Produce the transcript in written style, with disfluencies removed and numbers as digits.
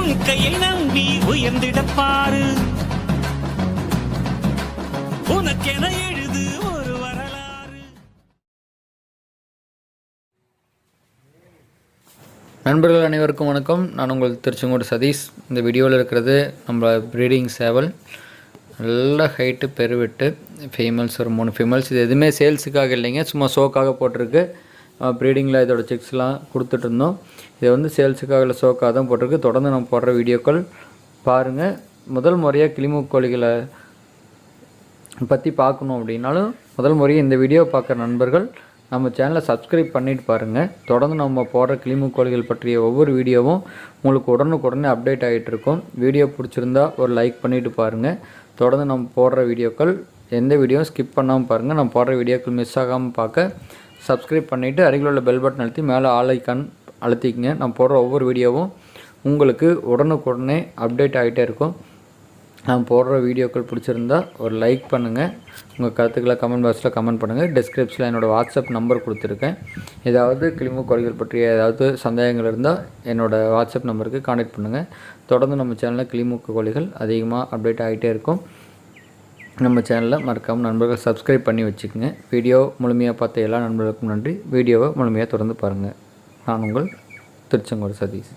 உன் கையை நம்பி உயர்ந்திடப்பாரு உனக்கென எழுது ஒரு வரலாறு. நண்பர்கள் அனைவருக்கும் வணக்கம். நான் உங்கள் திருச்செங்கோடு சதீஷ். இந்த வீடியோவில் இருக்கிறது நம்ம ப்ரீடிங் சேவல். நல்ல ஹைட்டு பெருவிட்டு ஃபீமேல்ஸ் ஒரு 3 ஃபீமேல்ஸ். இது எதுவுமே சேல்ஸுக்காக இல்லைங்க, சும்மா ஷோக்காக போட்டிருக்கு. ப்ரீடிங்கில் இதோட சிக்ஸ்லாம் கொடுத்துட்டு இருந்தோம். இது வந்து சேல்ஸுக்காக இல்லை, ஷோக்காக தான் போட்டிருக்கு. தொடர்ந்து நம்ம போடுற வீடியோக்கள் பாருங்கள். முதல் முறையாக கிளிமூக்கு கோழிகளை பற்றி பார்க்கணும் அப்படின்னாலும் முதல் முறையாக இந்த வீடியோ பார்க்குற நண்பர்கள் நம்ம சேனலை சப்ஸ்கிரைப் பண்ணிட்டு பாருங்கள். தொடர்ந்து நம்ம போடுற கிளிமூக்கு கோழிகள் பற்றிய ஒவ்வொரு வீடியோவும் உங்களுக்கு உடனுக்குடனே அப்டேட் ஆகிட்டு இருக்கும். வீடியோ பிடிச்சிருந்தா ஒரு லைக் பண்ணிவிட்டு பாருங்கள். தொடர்ந்து நம்ம போடுற வீடியோக்கள் எந்த வீடியோவும் ஸ்கிப் பண்ணாமல் பாருங்கள். நம்ம போடுற வீடியோக்கள் மிஸ் ஆகாமல் பார்க்க சப்ஸ்கிரைப் பண்ணிவிட்டு அருகில் உள்ள பெல் பட்டன் அழுத்தி மேலே ஆல் ஐக்கான் அழுத்திக்கங்க. நம்ம போடுற ஒவ்வொரு வீடியோவும் உங்களுக்கு உடனுக்குடனே அப்டேட் ஆகிட்டே இருக்கும். நான் போடுற வீடியோக்கள் பிடிச்சிருந்தா ஒரு லைக் பண்ணுங்கள். உங்கள் கருத்துக்களை கமெண்ட் பாக்ஸில் கமெண்ட் பண்ணுங்கள். டிஸ்கிரிப்ஷனில் என்னோடய வாட்ஸ்அப் நம்பர் கொடுத்துருக்கேன். ஏதாவது கிளிமூக்கு கோழிகள் பற்றிய ஏதாவது சந்தேகங்கள் இருந்தால் என்னோடய வாட்ஸ்அப் நம்பருக்கு கான்டாக்ட் பண்ணுங்கள். தொடர்ந்து நம்ம சேனலில் கிளிமூக்கு கோழிகள் அதிகமாக அப்டேட் ஆகிட்டே இருக்கும். நம்ம சேனலில் மறக்காமல் நண்பர்கள் சப்ஸ்கிரைப் பண்ணி வச்சுக்கோங்க. வீடியோ முழுமையாக பார்த்த எல்லா நண்பர்களுக்கும் நன்றி. வீடியோவை முழுமையாக தொடர்ந்து பாருங்கள். நான் உங்கள் திருச்செங்கோடு சதீஷ்.